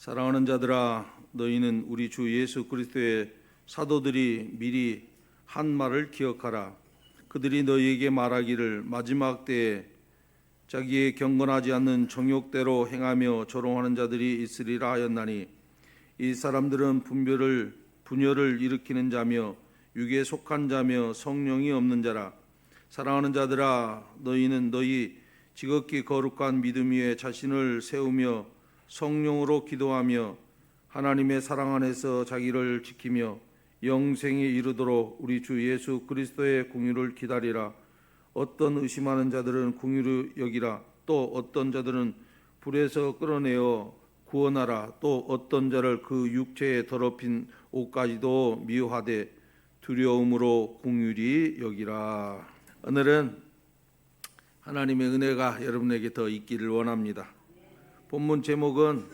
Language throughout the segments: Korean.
사랑하는 자들아, 너희는 우리 주 예수 그리스도의 사도들이 미리 한 말을 기억하라. 그들이 너희에게 말하기를 마지막 때에 자기의 경건하지 않는 정욕대로 행하며 조롱하는 자들이 있으리라 하였나니, 이 사람들은 분열을 일으키는 자며 육에 속한 자며 성령이 없는 자라. 사랑하는 자들아, 너희는 너희 지극히 거룩한 믿음 위에 자신을 세우며 성령으로 기도하며 하나님의 사랑 안에서 자기를 지키며 영생에 이르도록 우리 주 예수 그리스도의 공의를 기다리라. 어떤 의심하는 자들은 공의로 여기라. 또 어떤 자들은 불에서 끌어내어 구원하라. 또 어떤 자를 그 육체에 더럽힌 옷까지도 미워하되 두려움으로 공의히 여기라. 오늘은 하나님의 은혜가 여러분에게 더 있기를 원합니다. 본문 제목은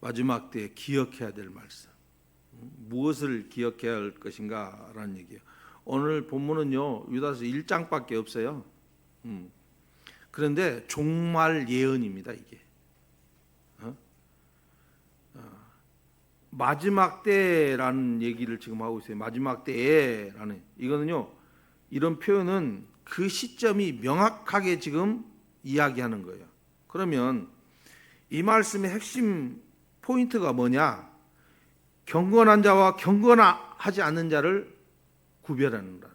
마지막 때에 기억해야 될 말씀. 무엇을 기억해야 할 것인가 라는 얘기예요. 오늘 본문은요, 유다서 1장밖에 없어요. 그런데 종말 예언입니다. 이게 마지막 때라는 얘기를 지금 하고 있어요. 마지막 때에라는, 이거는요, 이런 표현은 그 시점이 명확하게 지금 이야기하는 거예요. 그러면 이 말씀의 핵심 포인트가 뭐냐? 경건한 자와 경건하지 않는 자를 구별하는 거예요.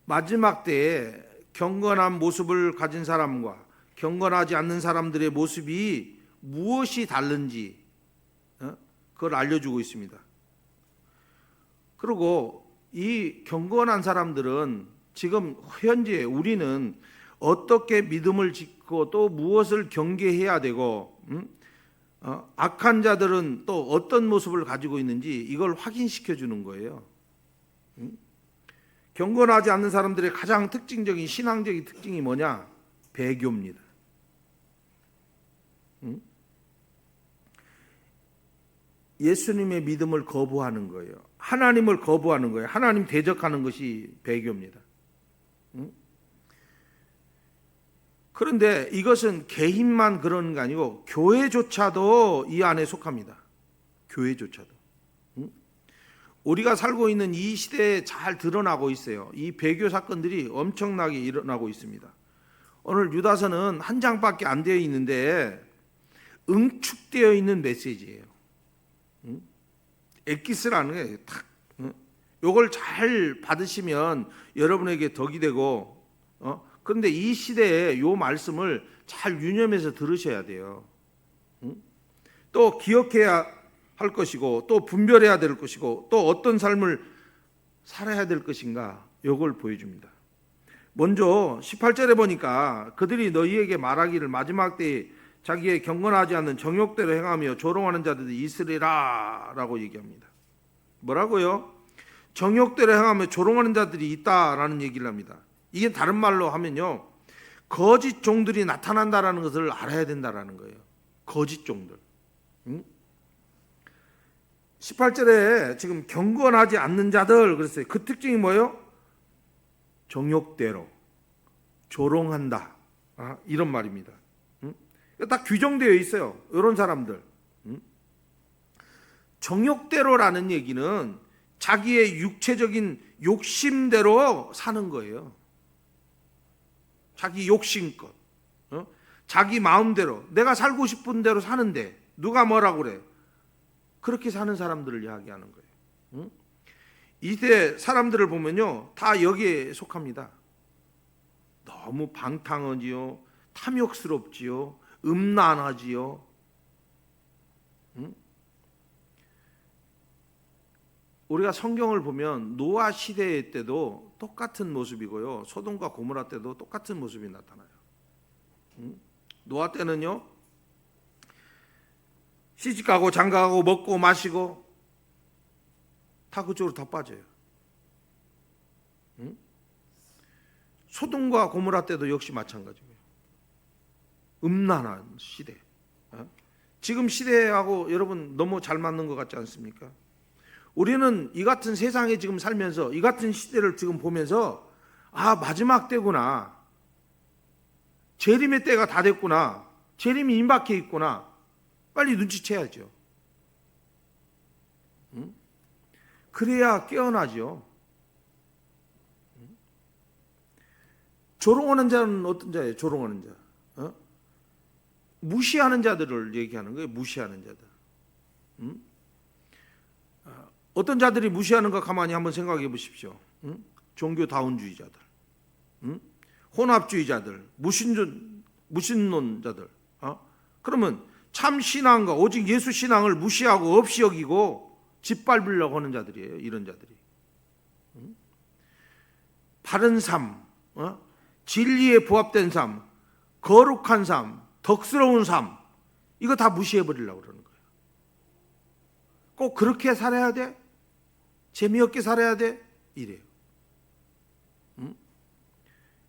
마지막 때에 경건한 모습을 가진 사람과 경건하지 않는 사람들의 모습이 무엇이 다른지 그걸 알려주고 있습니다. 그리고 이 경건한 사람들은 지금 현재 우리는 어떻게 믿음을 짓고 또 무엇을 경계해야 되고, 악한 자들은 또 어떤 모습을 가지고 있는지 이걸 확인시켜 주는 거예요. 경건하지 않는 사람들의 가장 특징적인 신앙적인 특징이 뭐냐? 배교입니다. 예수님의 믿음을 거부하는 거예요. 하나님을 거부하는 거예요. 하나님 대적하는 것이 배교입니다. 그런데 이것은 개인만 그러는 게 아니고 교회조차도 이 안에 속합니다. 교회조차도. 우리가 살고 있는 이 시대에 잘 드러나고 있어요. 이 배교 사건들이 엄청나게 일어나고 있습니다. 오늘 유다서는 한 장밖에 안 되어 있는데 응축되어 있는 메시지예요. 엑기스라는 게 탁, 요걸 잘 받으시면 여러분에게 덕이 되고, 그런데 이 시대에 요 말씀을 잘 유념해서 들으셔야 돼요. 또 기억해야 할 것이고, 또 분별해야 될 것이고, 또 어떤 삶을 살아야 될 것인가, 요걸 보여줍니다. 먼저 18절에 보니까 그들이 너희에게 말하기를 마지막 때에 자기의 경건하지 않는 정욕대로 행하며 조롱하는 자들이 있으리라 라고 얘기합니다. 뭐라고요? 정욕대로 행하며 조롱하는 자들이 있다라는 얘기를 합니다. 이게 다른 말로 하면요, 거짓 종들이 나타난다라는 것을 알아야 된다라는 거예요. 거짓 종들. 18절에 지금 경건하지 않는 자들 그랬어요. 그 특징이 뭐예요? 정욕대로 조롱한다, 이런 말입니다. 딱 규정되어 있어요. 이런 사람들. 정욕대로라는 얘기는 자기의 육체적인 욕심대로 사는 거예요. 자기 욕심껏, 자기 마음대로 내가 살고 싶은 대로 사는데 누가 뭐라고 그래? 그렇게 사는 사람들을 이야기하는 거예요. 이때 사람들을 보면요, 다 여기에 속합니다. 너무 방탕하지요, 탐욕스럽지요, 음란하지요. 우리가 성경을 보면 노아 시대 때도 똑같은 모습이고요, 소돔과 고모라 때도 똑같은 모습이 나타나요. 노아 때는요, 시집가고 장가가고 먹고 마시고 다 그쪽으로 다 빠져요. 소돔과 고모라 때도 역시 마찬가지고요. 음란한 시대. 지금 시대하고 여러분 너무 잘 맞는 것 같지 않습니까? 우리는 이 같은 세상에 지금 살면서 이 같은 시대를 지금 보면서 마지막 때구나, 재림의 때가 다 됐구나, 재림이 임박해 있구나, 빨리 눈치채야죠. 그래야 깨어나죠. 조롱하는 자는 어떤 자예요? 조롱하는 자, 무시하는 자들을 얘기하는 거예요. 무시하는 자들. 어떤 자들이 무시하는가 가만히 한번 생각해 보십시오. 종교다운주의자들, 혼합주의자들, 무신론자들. 그러면 참 신앙과 오직 예수 신앙을 무시하고 없이 여기고 짓밟으려고 하는 자들이에요. 이런 자들이. 바른 삶, 진리에 부합된 삶, 거룩한 삶, 덕스러운 삶, 이거 다 무시해버리려고 그러는 거예요. 꼭 그렇게 살아야 돼? 재미없게 살아야 돼? 이래요.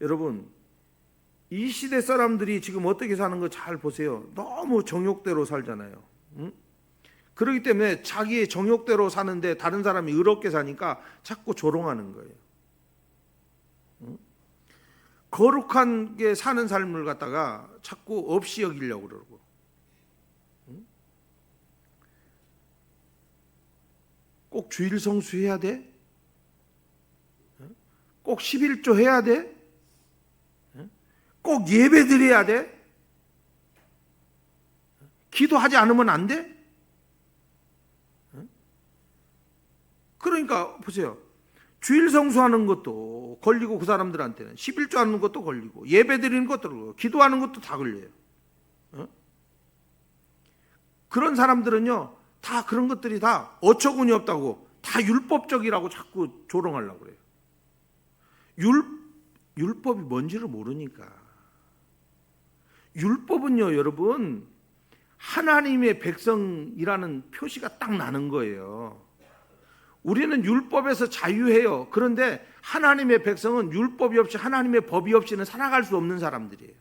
여러분, 이 시대 사람들이 지금 어떻게 사는 거 잘 보세요. 너무 정욕대로 살잖아요. 그렇기 때문에 자기의 정욕대로 사는데 다른 사람이 의롭게 사니까 자꾸 조롱하는 거예요. 거룩하게 사는 삶을 갖다가 자꾸 없이 여기려고 그러고, 꼭 주일 성수해야 돼? 꼭 11조 해야 돼? 꼭 예배 드려야 돼? 기도하지 않으면 안 돼? 그러니까 보세요. 주일 성수하는 것도 걸리고, 그 사람들한테는 11조 하는 것도 걸리고, 예배 드리는 것도 걸리고, 기도하는 것도 다 걸려요. 그런 사람들은요, 다 그런 것들이 다 어처구니 없다고, 다 율법적이라고 자꾸 조롱하려고 그래요. 율법이 뭔지를 모르니까. 율법은요, 여러분, 하나님의 백성이라는 표시가 딱 나는 거예요. 우리는 율법에서 자유해요. 그런데 하나님의 백성은 율법이 없이, 하나님의 법이 없이는 살아갈 수 없는 사람들이에요.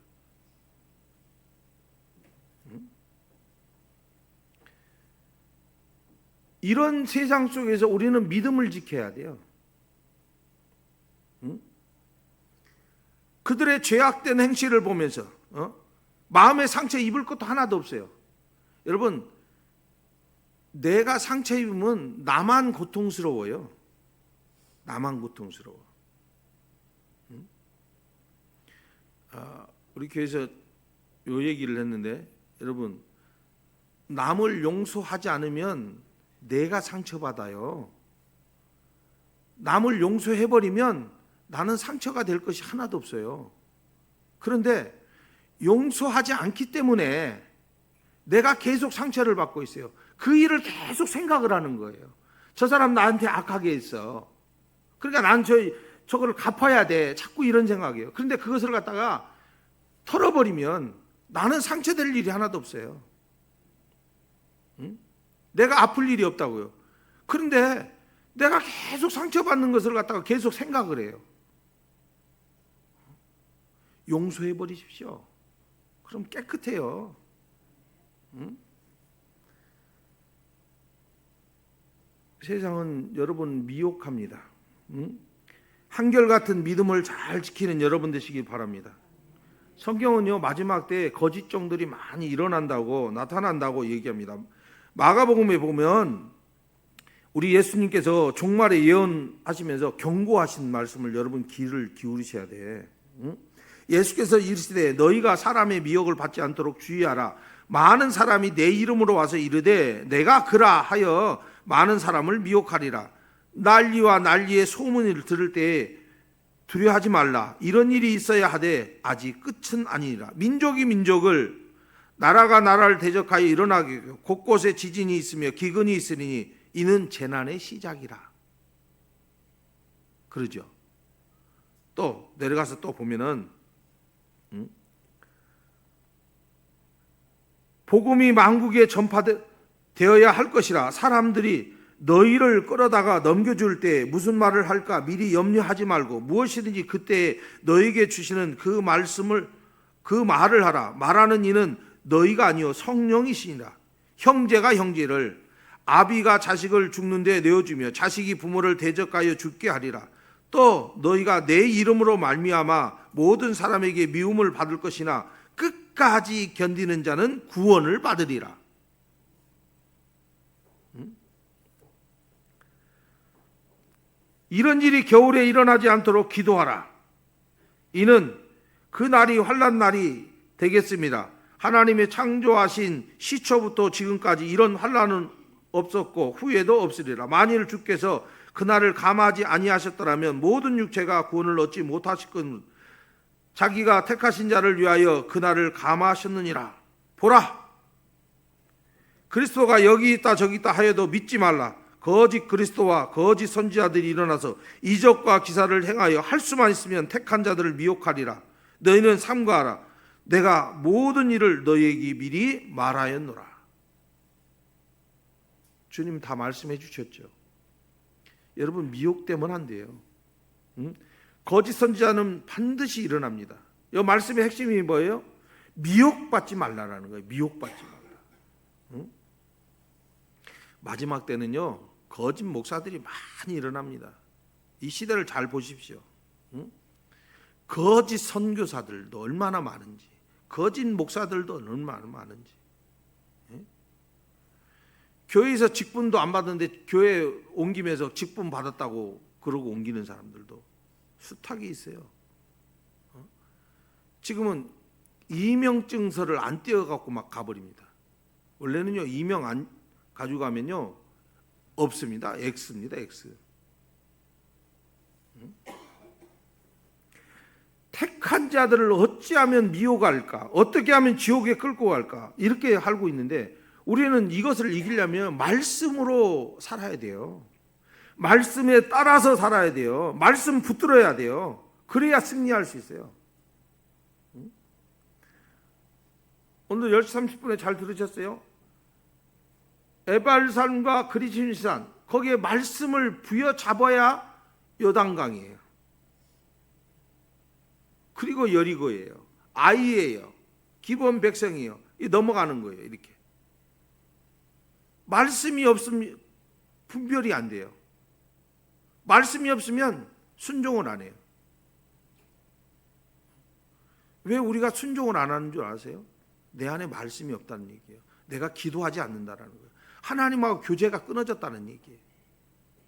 이런 세상 속에서 우리는 믿음을 지켜야 돼요. 그들의 죄악된 행실을 보면서 마음의 상처 입을 것도 하나도 없어요. 여러분, 내가 상처 입으면 나만 고통스러워요. 나만 고통스러워. 우리 교회에서 요 얘기를 했는데, 여러분, 남을 용서하지 않으면 내가 상처받아요. 남을 용서해버리면 나는 상처가 될 것이 하나도 없어요. 그런데 용서하지 않기 때문에 내가 계속 상처를 받고 있어요. 그 일을 계속 생각을 하는 거예요. 저 사람 나한테 악하게 했어. 그러니까 난 저거를 갚아야 돼. 자꾸 이런 생각이에요. 그런데 그것을 갖다가 털어버리면 나는 상처될 일이 하나도 없어요. 내가 아플 일이 없다고요. 그런데 내가 계속 상처받는 것을 갖다가 계속 생각을 해요. 용서해 버리십시오. 그럼 깨끗해요. 세상은 여러분 미혹합니다. 한결같은 믿음을 잘 지키는 여러분 되시길 바랍니다. 성경은요, 마지막 때에 거짓 종들이 많이 일어난다고, 나타난다고 얘기합니다. 마가복음에 보면 우리 예수님께서 종말에 예언하시면서 경고하신 말씀을 여러분 귀를 기울이셔야 돼. 예수께서 이르시되 너희가 사람의 미혹을 받지 않도록 주의하라. 많은 사람이 내 이름으로 와서 이르되 내가 그라 하여 많은 사람을 미혹하리라. 난리와 난리의 소문을 들을 때에 두려워하지 말라. 이런 일이 있어야 하되 아직 끝은 아니니라. 민족이 민족을, 나라가 나라를 대적하여 일어나게 하고 곳곳에 지진이 있으며 기근이 있으리니 이는 재난의 시작이라. 그러죠. 또 내려가서 또 보면은 복음이 만국에 전파되어야 할 것이라. 사람들이 너희를 끌어다가 넘겨줄 때 무슨 말을 할까 미리 염려하지 말고 무엇이든지 그때 너희에게 주시는 그 말을 하라. 말하는 이는 너희가 아니요 성령이시니라. 형제가 형제를, 아비가 자식을 죽는데 내어주며 자식이 부모를 대적하여 죽게 하리라. 또 너희가 내 이름으로 말미암아 모든 사람에게 미움을 받을 것이나 끝까지 견디는 자는 구원을 받으리라. 이런 일이 겨울에 일어나지 않도록 기도하라. 이는 그 날이 환난 날이 되겠습니다. 하나님의 창조하신 시초부터 지금까지 이런 환난은 없었고 후에도 없으리라. 만일 주께서 그날을 감하지 아니하셨더라면 모든 육체가 구원을 얻지 못하실 것, 자기가 택하신 자를 위하여 그날을 감하셨느니라. 보라, 그리스도가 여기 있다 저기 있다 하여도 믿지 말라. 거짓 그리스도와 거짓 선지자들이 일어나서 이적과 기사를 행하여 할 수만 있으면 택한 자들을 미혹하리라. 너희는 삼가하라. 내가 모든 일을 너희에게 미리 말하였노라. 주님 다 말씀해 주셨죠. 여러분, 미혹되면 안 돼요. 거짓 선지자는 반드시 일어납니다. 이 말씀의 핵심이 뭐예요? 미혹받지 말라라는 거예요. 미혹받지 말라. 마지막 때는요, 거짓 목사들이 많이 일어납니다. 이 시대를 잘 보십시오. 거짓 선교사들도 얼마나 많은지, 거짓 목사들도 얼마나 많은지. 교회에서 직분도 안 받는데 교회 옮기면서 직분 받았다고 그러고 옮기는 사람들도 숱하게 있어요. 지금은 이명증서를 안 떼어갖고 막 가버립니다. 원래는요, 이명 안 가지고 가면요 없습니다. X입니다. X. 택한 자들을 어찌하면 미혹할까? 어떻게 하면 지옥에 끌고 갈까? 이렇게 알고 있는데 우리는 이것을 이기려면 말씀으로 살아야 돼요. 말씀에 따라서 살아야 돼요. 말씀 붙들어야 돼요. 그래야 승리할 수 있어요. 오늘 10시 30분에 잘 들으셨어요? 에발산과 그리심산, 거기에 말씀을 부여잡아야 요단강이에요. 그리고 여리고예요. 아이예요. 기본 백성이에요. 이 넘어가는 거예요. 이렇게. 말씀이 없으면 분별이 안 돼요. 말씀이 없으면 순종을 안 해요. 왜 우리가 순종을 안 하는 줄 아세요? 내 안에 말씀이 없다는 얘기예요. 내가 기도하지 않는다라는 거예요. 하나님하고 교제가 끊어졌다는 얘기예요.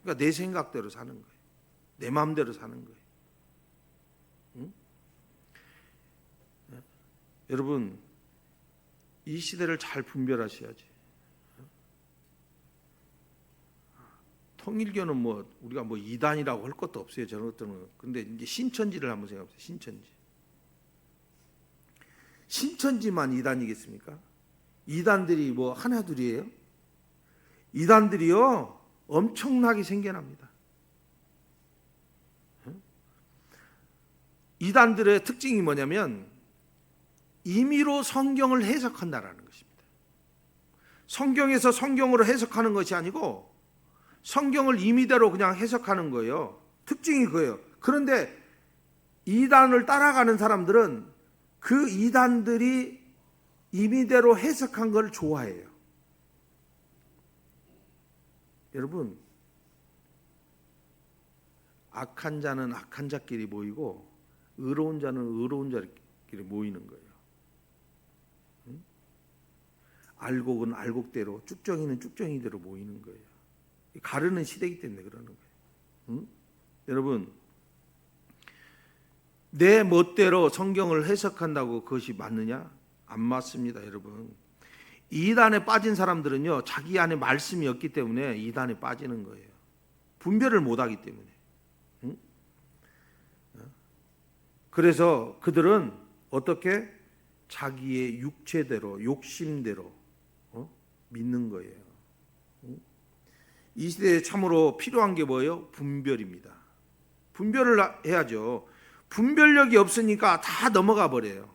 그러니까 내 생각대로 사는 거예요. 내 마음대로 사는 거예요. 응? 여러분, 이 시대를 잘 분별하셔야지. 통일교는 뭐 우리가 뭐 이단이라고 할 것도 없어요. 저런 것들은. 근데 이제 신천지를 한번 생각해 보세요. 신천지. 신천지만 이단이겠습니까? 이단들이 뭐 하나둘이에요? 이단들이요 엄청나게 생겨납니다. 이단들의 특징이 뭐냐면 임의로 성경을 해석한다라는 것입니다. 성경에서 성경으로 해석하는 것이 아니고 성경을 임의대로 그냥 해석하는 거예요. 특징이 그거예요. 그런데 이단을 따라가는 사람들은 그 이단들이 임의대로 해석한 걸 좋아해요. 여러분, 악한 자는 악한 자끼리 모이고 의로운 자는 의로운 자끼리 모이는 거예요. 알곡은 알곡대로, 쭉정이는 쭉정이대로 모이는 거예요. 가르는 시대이기 때문에 그러는 거예요. 여러분, 내 멋대로 성경을 해석한다고 그것이 맞느냐? 안 맞습니다, 여러분. 이단에 빠진 사람들은요, 자기 안에 말씀이 없기 때문에 이단에 빠지는 거예요. 분별을 못하기 때문에. 그래서 그들은 어떻게? 자기의 육체대로, 욕심대로 믿는 거예요. 이 시대에 참으로 필요한 게 뭐예요? 분별입니다. 분별을 해야죠. 분별력이 없으니까 다 넘어가 버려요.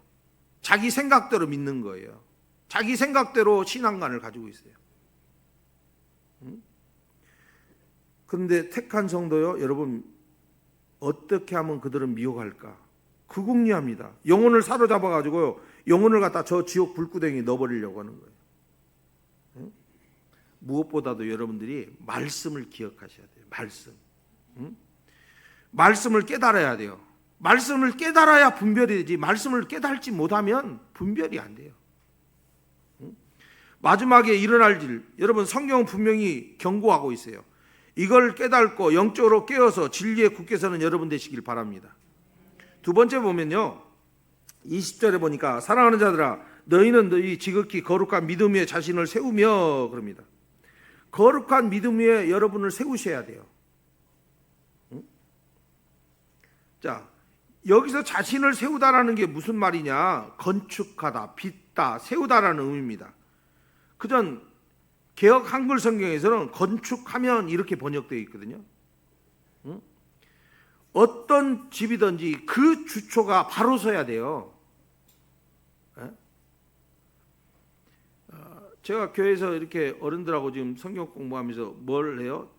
자기 생각대로 믿는 거예요. 자기 생각대로 신앙관을 가지고 있어요. 그런데 택한 성도요, 여러분, 어떻게 하면 그들은 미혹할까? 극궁리합니다. 영혼을 사로잡아 가지고요, 영혼을 갖다 저 지옥 불구덩이에 넣어버리려고 하는 거예요. 무엇보다도 여러분들이 말씀을 기억하셔야 돼요. 말씀을 깨달아야 돼요. 말씀을 깨달아야 분별이 되지, 말씀을 깨달지 못하면 분별이 안 돼요. 마지막에 일어날 일, 여러분 성경은 분명히 경고하고 있어요. 이걸 깨닫고 영적으로 깨어서 진리에 굳게 서는 여러분 되시길 바랍니다. 두 번째 보면요, 20절에 보니까 사랑하는 자들아 너희는 너희 지극히 거룩한 믿음 위에 자신을 세우며 그럽니다. 거룩한 믿음 위에 여러분을 세우셔야 돼요. 자, 여기서 자신을 세우다라는 게 무슨 말이냐? 건축하다, 빚다, 세우다라는 의미입니다. 그전 개역 한글 성경에서는 건축하면 이렇게 번역되어 있거든요. 어떤 집이든지 그 주초가 바로 서야 돼요. 제가 교회에서 이렇게 어른들하고 지금 성경 공부하면서 뭘 해요?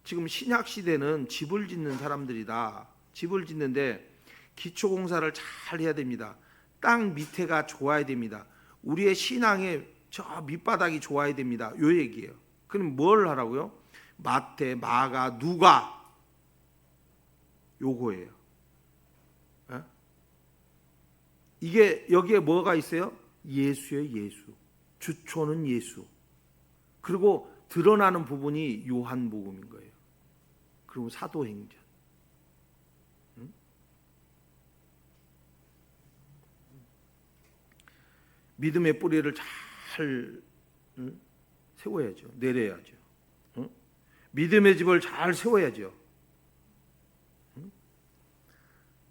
지금 신약 시대는 집을 짓는 사람들이다. 집을 짓는데 기초 공사를 잘 해야 됩니다. 땅 밑에가 좋아야 됩니다. 우리의 신앙의 저 밑바닥이 좋아야 됩니다. 요 얘기예요. 그럼 뭘 하라고요? 마태, 마가, 누가 요거예요. 이게 여기에 뭐가 있어요? 예수예요. 예수. 주초는 예수. 그리고 드러나는 부분이 요한복음인 거예요. 그리고 사도행전. 믿음의 뿌리를 잘 세워야죠. 내려야죠. 믿음의 집을 잘 세워야죠.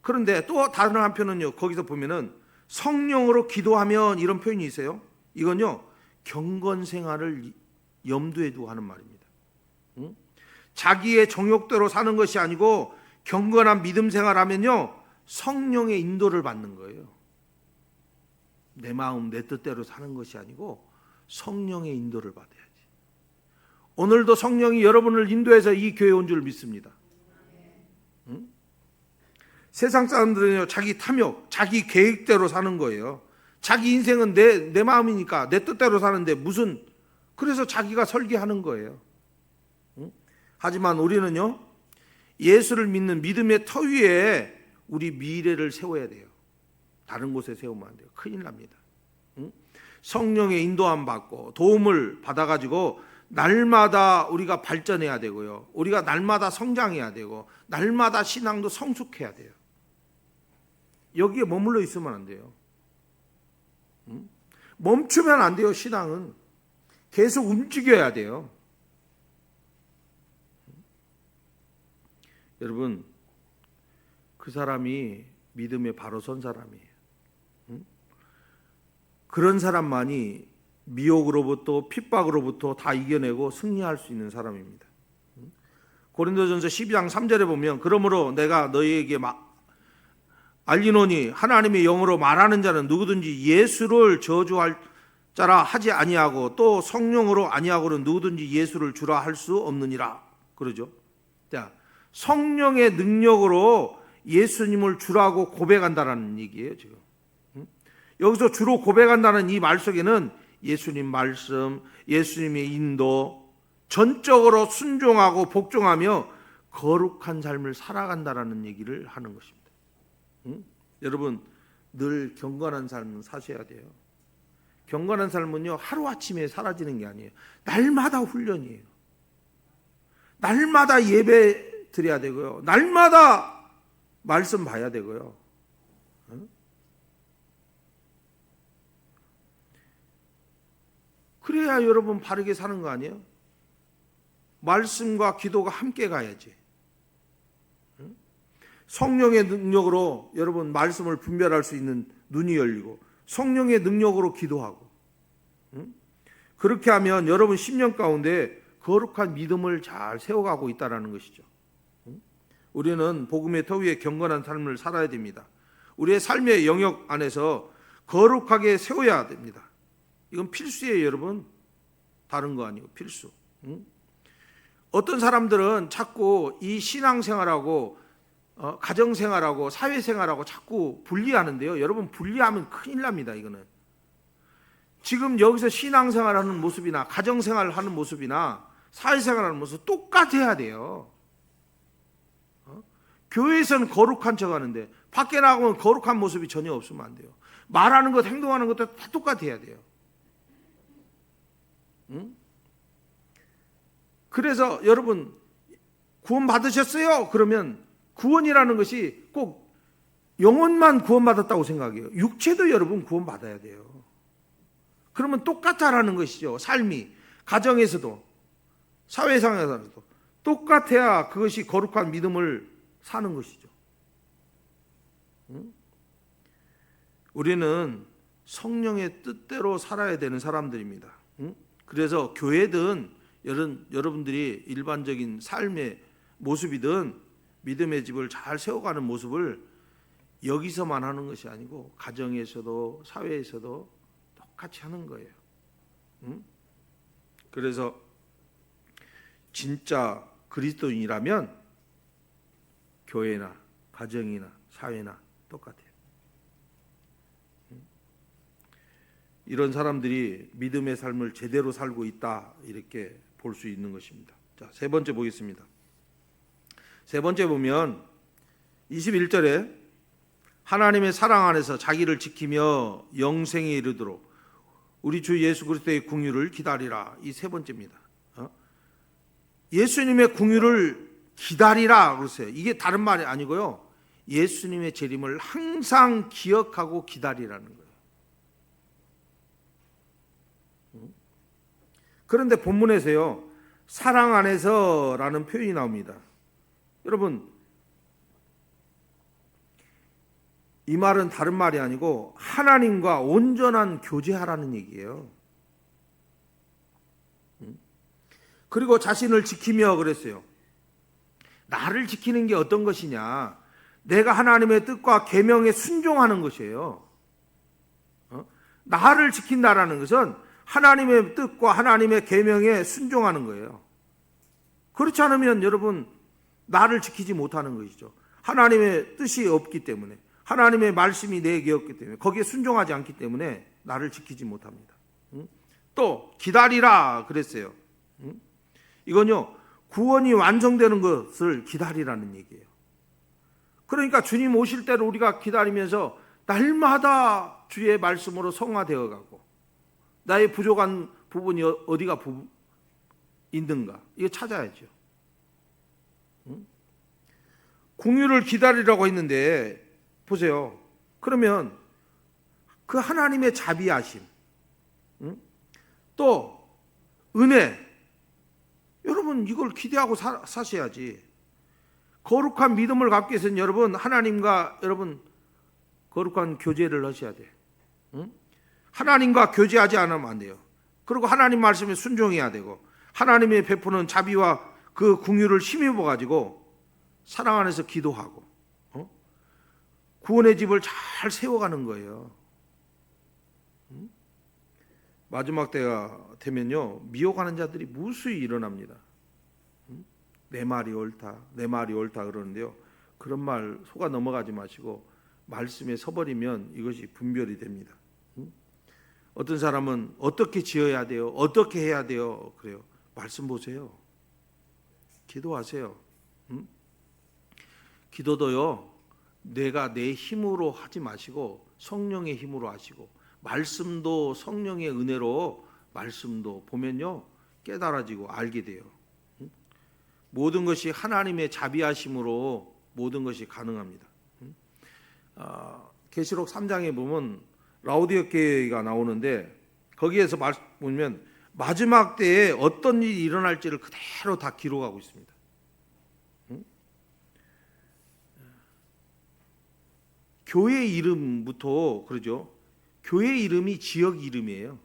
그런데 또 다른 한편은요, 거기서 보면은 성령으로 기도하면 이런 표현이 있어요. 이건요, 경건 생활을 염두에 두고 하는 말입니다. 자기의 정욕대로 사는 것이 아니고 경건한 믿음 생활하면요, 성령의 인도를 받는 거예요. 내 마음 내 뜻대로 사는 것이 아니고 성령의 인도를 받아야지. 오늘도 성령이 여러분을 인도해서 이 교회에 온 줄 믿습니다. 세상 사람들은요, 자기 탐욕, 자기 계획대로 사는 거예요. 자기 인생은 내 마음이니까 내 뜻대로 사는데 무슨, 그래서 자기가 설계하는 거예요. 하지만 우리는요, 예수를 믿는 믿음의 터 위에 우리 미래를 세워야 돼요. 다른 곳에 세우면 안 돼요. 큰일 납니다. 성령의 인도함 받고 도움을 받아가지고 날마다 우리가 발전해야 되고요. 우리가 날마다 성장해야 되고 날마다 신앙도 성숙해야 돼요. 여기에 머물러 있으면 안 돼요. 멈추면 안 돼요. 신앙은 계속 움직여야 돼요. 여러분, 그 사람이 믿음에 바로 선 사람이에요. 그런 사람만이 미혹으로부터 핍박으로부터 다 이겨내고 승리할 수 있는 사람입니다. 고린도전서 12장 3절에 보면 그러므로 내가 너희에게 알리노니 하나님의 영으로 말하는 자는 누구든지 예수를 저주할 자라 하지 아니하고 또 성령으로 아니하고는 누구든지 예수를 주라 할 수 없느니라. 그러죠. 자, 성령의 능력으로 예수님을 주라고 고백한다라는 얘기예요, 지금. 여기서 주로 고백한다는 이 말 속에는 예수님 말씀, 예수님의 인도, 전적으로 순종하고 복종하며 거룩한 삶을 살아간다라는 얘기를 하는 것입니다. 여러분, 늘 경건한 삶을 사셔야 돼요. 경건한 삶은요, 하루아침에 사라지는 게 아니에요. 날마다 훈련이에요. 날마다 예배 드려야 되고요. 날마다 말씀 봐야 되고요. 그래야 여러분 바르게 사는 거 아니에요? 말씀과 기도가 함께 가야지. 성령의 능력으로 여러분 말씀을 분별할 수 있는 눈이 열리고 성령의 능력으로 기도하고 그렇게 하면 여러분 심령 가운데 거룩한 믿음을 잘 세워가고 있다는 것이죠. 우리는 복음의 터 위에 경건한 삶을 살아야 됩니다. 우리의 삶의 영역 안에서 거룩하게 세워야 됩니다. 이건 필수예요, 여러분. 다른 거 아니고 필수. 어떤 사람들은 자꾸 이 신앙생활하고 가정생활하고 사회생활하고 자꾸 분리하는데요. 여러분, 분리하면 큰일 납니다. 이거는 지금 여기서 신앙생활하는 모습이나 가정생활하는 모습이나 사회생활하는 모습 똑같아야 돼요. 교회에서는 거룩한 척 하는데 밖에 나가면 거룩한 모습이 전혀 없으면 안 돼요. 말하는 것, 행동하는 것도 다 똑같아야 돼요. 응? 그래서 여러분 구원 받으셨어요? 그러면 구원이라는 것이 꼭 영혼만 구원받았다고 생각해요. 육체도 여러분 구원받아야 돼요. 그러면 똑같다라는 것이죠. 삶이 가정에서도 사회상에서도 똑같아야 그것이 거룩한 믿음을 사는 것이죠. 응? 우리는 성령의 뜻대로 살아야 되는 사람들입니다. 응? 그래서 교회든 여러분들이 일반적인 삶의 모습이든 믿음의 집을 잘 세워가는 모습을 여기서만 하는 것이 아니고 가정에서도 사회에서도 똑같이 하는 거예요. 응? 그래서 진짜 그리스도인이라면 교회나 가정이나 사회나 똑같아요. 이런 사람들이 믿음의 삶을 제대로 살고 있다 이렇게 볼 수 있는 것입니다. 자, 세 번째 보겠습니다. 세 번째 보면 21절에 하나님의 사랑 안에서 자기를 지키며 영생에 이르도록 우리 주 예수 그리스도의 긍휼을 기다리라. 이 세 번째입니다. 예수님의 긍휼을 기다리라 그러세요. 이게 다른 말이 아니고요. 예수님의 재림을 항상 기억하고 기다리라는 거예요. 그런데 본문에서요, 사랑 안에서라는 표현이 나옵니다. 여러분, 이 말은 다른 말이 아니고 하나님과 온전한 교제하라는 얘기예요. 그리고 자신을 지키며 그랬어요. 나를 지키는 게 어떤 것이냐? 내가 하나님의 뜻과 계명에 순종하는 것이에요. 나를 지킨다라는 것은 하나님의 뜻과 하나님의 계명에 순종하는 거예요. 그렇지 않으면 여러분 나를 지키지 못하는 것이죠. 하나님의 뜻이 없기 때문에, 하나님의 말씀이 내게 없기 때문에, 거기에 순종하지 않기 때문에 나를 지키지 못합니다. 또 기다리라 그랬어요. 이건요, 구원이 완성되는 것을 기다리라는 얘기예요. 그러니까 주님 오실 때를 우리가 기다리면서 날마다 주의 말씀으로 성화되어 가고 나의 부족한 부분이 어디가 있는가 이거 찾아야죠. 긍휼을 기다리라고 했는데 보세요. 그러면 그 하나님의 자비하심, 또 은혜, 여러분 이걸 기대하고 사셔야지. 거룩한 믿음을 갖기 위해서는 여러분 하나님과 여러분 거룩한 교제를 하셔야 돼. 하나님과 교제하지 않으면 안 돼요. 그리고 하나님 말씀에 순종해야 되고 하나님의 베푸는 자비와 그 긍휼을 힘입어 가지고 사랑 안에서 기도하고 구원의 집을 잘 세워가는 거예요. 마지막 때가 되면요, 미혹하는 자들이 무수히 일어납니다. 내 말이 옳다, 내 말이 옳다 그러는데요, 그런 말 속아 넘어가지 마시고 말씀에 서버리면 이것이 분별이 됩니다. 어떤 사람은 어떻게 지어야 돼요, 어떻게 해야 돼요 그래요. 말씀 보세요. 기도하세요. 기도도요, 내가 내 힘으로 하지 마시고 성령의 힘으로 하시고, 말씀도 성령의 은혜로 말씀도 보면요 깨달아지고 알게 돼요. 모든 것이 하나님의 자비하심으로 모든 것이 가능합니다. 계시록 3장에 보면 라오디게 교회가 나오는데 거기에서 보면 마지막 때에 어떤 일이 일어날지를 그대로 다 기록하고 있습니다. 교회 이름부터 그러죠. 교회 이름이 지역 이름이에요.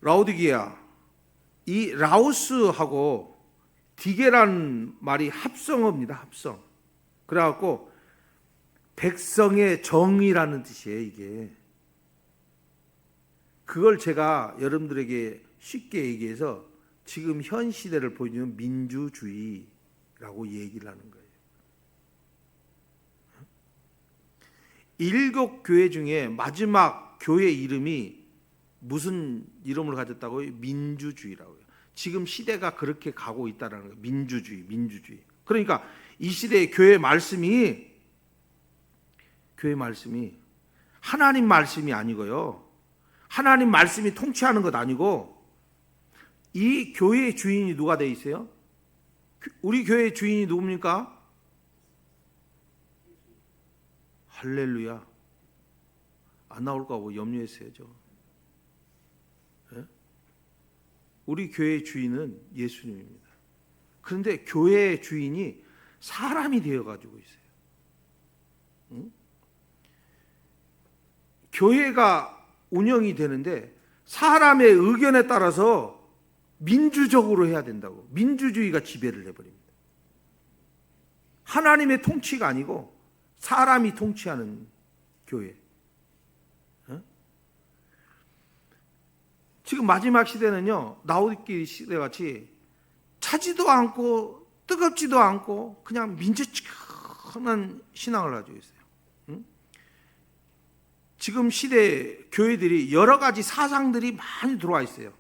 라오디게아, 이 라오스하고 디게라는 말이 합성어입니다. 합성. 그래갖고 백성의 정이라는 뜻이에요. 이게 그걸 제가 여러분들에게 쉽게 얘기해서 지금 현 시대를 보여주는 민주주의라고 얘기를 하는 거예요. 7 교회 중에 마지막 교회 이름이 무슨 이름을 가졌다고요? 민주주의라고요. 지금 시대가 그렇게 가고 있다는 거예요. 민주주의. 그러니까 이 시대의 교회 말씀이 하나님 말씀이 아니고요. 하나님 말씀이 통치하는 것 아니고 이 교회의 주인이 누가 돼 있어요? 우리 교회의 주인이 누굽니까? 할렐루야. 안 나올까 하고 염려했어야죠. 네? 우리 교회의 주인은 예수님입니다. 그런데 교회의 주인이 사람이 되어가지고 있어요. 응? 교회가 운영이 되는데 사람의 의견에 따라서 민주적으로 해야 된다고. 민주주의가 지배를 해버립니다. 하나님의 통치가 아니고 사람이 통치하는 교회. 지금 마지막 시대는요, 라오디게아 시대 같이 차지도 않고 뜨겁지도 않고 그냥 민주적인 신앙을 가지고 있어요. 지금 시대 교회들이 여러 가지 사상들이 많이 들어와 있어요.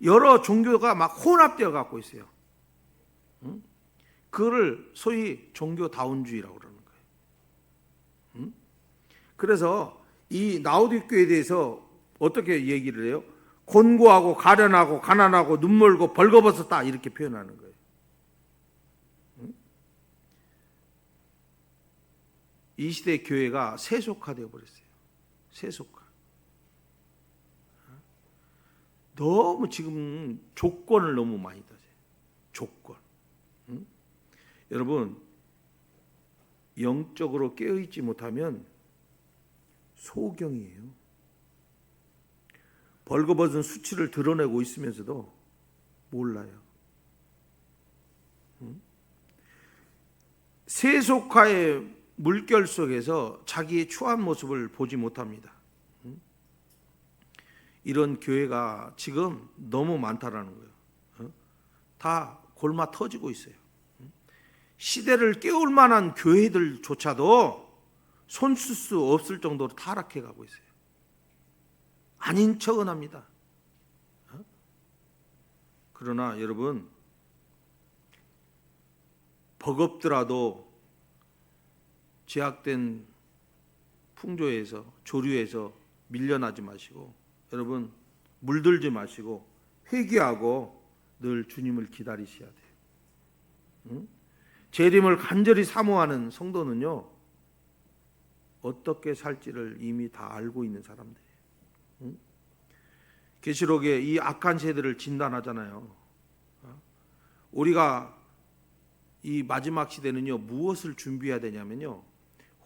여러 종교가 막 혼합되어 갖고 있어요. 그거를 소위 종교다운주의라고 그러는 거예요. 그래서 이 라오디게아에 대해서 어떻게 얘기를 해요? 곤고하고 가련하고 가난하고 눈멀고 벌거벗었다 이렇게 표현하는 거예요. 이 시대 교회가 세속화되어 버렸어요. 세속화. 너무 지금 조건을 너무 많이 따져요. 조건. 여러분, 영적으로 깨어있지 못하면 소경이에요. 벌거벗은 수치를 드러내고 있으면서도 몰라요. 세속화의 물결 속에서 자기의 추한 모습을 보지 못합니다. 이런 교회가 지금 너무 많다라는 거예요. 다 골마 터지고 있어요. 시대를 깨울 만한 교회들조차도 손쓸 수 없을 정도로 타락해 가고 있어요. 아닌 척은 합니다. 그러나 여러분, 버겁더라도 제약된 풍조에서 조류에서 밀려나지 마시고, 여러분 물들지 마시고 회개하고 늘 주님을 기다리셔야 돼요. 재림을 간절히 사모하는 성도는요, 어떻게 살지를 이미 다 알고 있는 사람들이에요. 계시록에 이 악한 세대를 진단하잖아요. 우리가 이 마지막 시대는요, 무엇을 준비해야 되냐면요,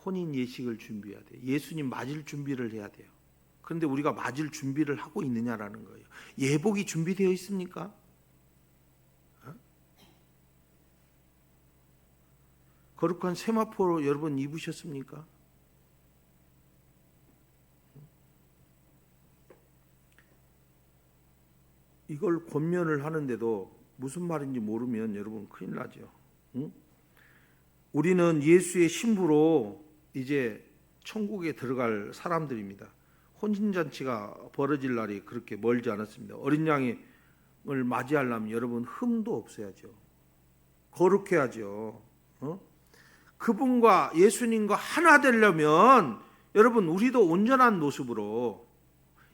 혼인 예식을 준비해야 돼요. 예수님 맞을 준비를 해야 돼요. 그런데 우리가 맞을 준비를 하고 있느냐라는 거예요. 예복이 준비되어 있습니까? 거룩한 세마포로 여러분 입으셨습니까? 이걸 권면을 하는데도 무슨 말인지 모르면 여러분 큰일 나죠. 응? 우리는 예수의 신부로 이제 천국에 들어갈 사람들입니다. 혼인잔치가 벌어질 날이 그렇게 멀지 않았습니다. 어린 양을 맞이하려면 여러분 흠도 없어야죠. 거룩해야죠. 그분과 예수님과 하나 되려면 여러분 우리도 온전한 모습으로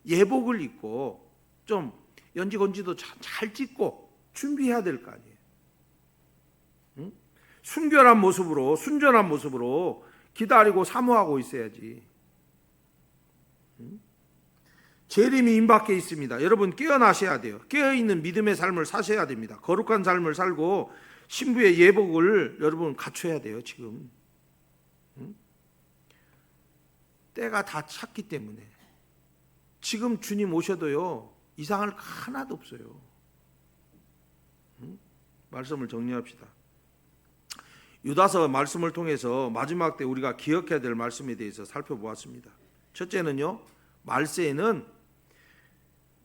예복을 입고 좀 연지건지도 잘 찍고 준비해야 될 거 아니에요. 순결한 모습으로, 순전한 모습으로 기다리고 사모하고 있어야지. 재림이 임박해 있습니다. 여러분 깨어나셔야 돼요. 깨어있는 믿음의 삶을 사셔야 됩니다. 거룩한 삶을 살고 신부의 예복을 여러분 갖춰야 돼요. 지금 때가 다 찼기 때문에 지금 주님 오셔도요 이상할 거 하나도 없어요. 말씀을 정리합시다. 유다서 말씀을 통해서 마지막 때 우리가 기억해야 될 말씀에 대해서 살펴보았습니다. 첫째는요, 말세에는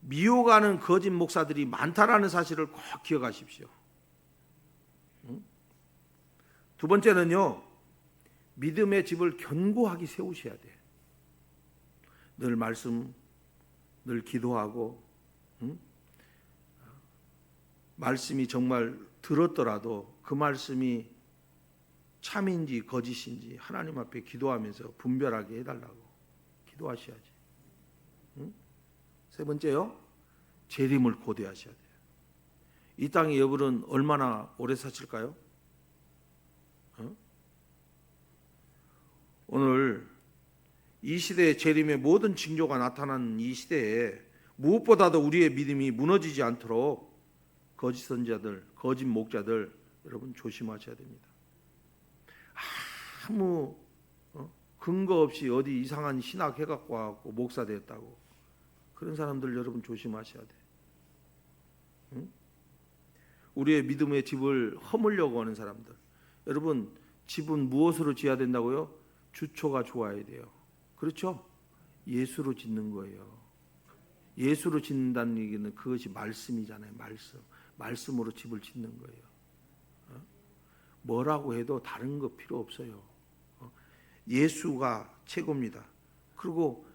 미혹하는 거짓 목사들이 많다라는 사실을 꼭 기억하십시오. 두 번째는요, 믿음의 집을 견고하게 세우셔야 돼요. 늘 말씀, 늘 기도하고 말씀이 정말 들었더라도 그 말씀이 참인지 거짓인지 하나님 앞에 기도하면서 분별하게 해달라고 기도하셔야지. 응? 세 번째요, 재림을 고대하셔야 돼요. 이 땅에 여러분은 얼마나 오래 사실까요? 오늘 이 시대의 재림의 모든 징조가 나타나는 이 시대에 무엇보다도 우리의 믿음이 무너지지 않도록 거짓 선자들, 거짓 목자들 여러분 조심하셔야 됩니다. 아무 근거 없이 어디 이상한 신학 해갖고 와갖고 목사 되었다고 그런 사람들 여러분 조심하셔야 돼. 응? 우리의 믿음의 집을 허물려고 하는 사람들, 여러분 집은 무엇으로 지어야 된다고요? 주초가 좋아야 돼요. 그렇죠? 예수로 짓는 거예요. 예수로 짓는다는 얘기는 그것이 말씀이잖아요. 말씀으로 집을 짓는 거예요. 뭐라고 해도 다른 거 필요 없어요. 예수가 최고입니다. 그리고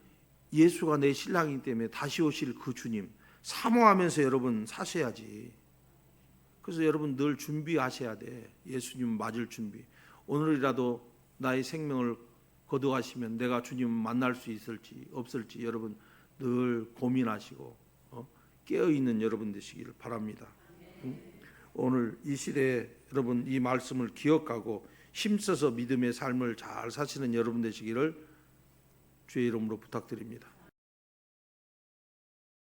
예수가 내 신랑이기 때문에 다시 오실 그 주님 사모하면서 여러분 사셔야지. 그래서 여러분 늘 준비하셔야 돼. 예수님 맞을 준비. 오늘이라도 나의 생명을 거두하시면 내가 주님 만날 수 있을지 없을지 여러분 늘 고민하시고 깨어있는 여러분 되시기를 바랍니다. 오늘 이 시대에 여러분 이 말씀을 기억하고 힘써서 믿음의 삶을 잘 사시는 여러분 되시기를 주의 이름으로 부탁드립니다.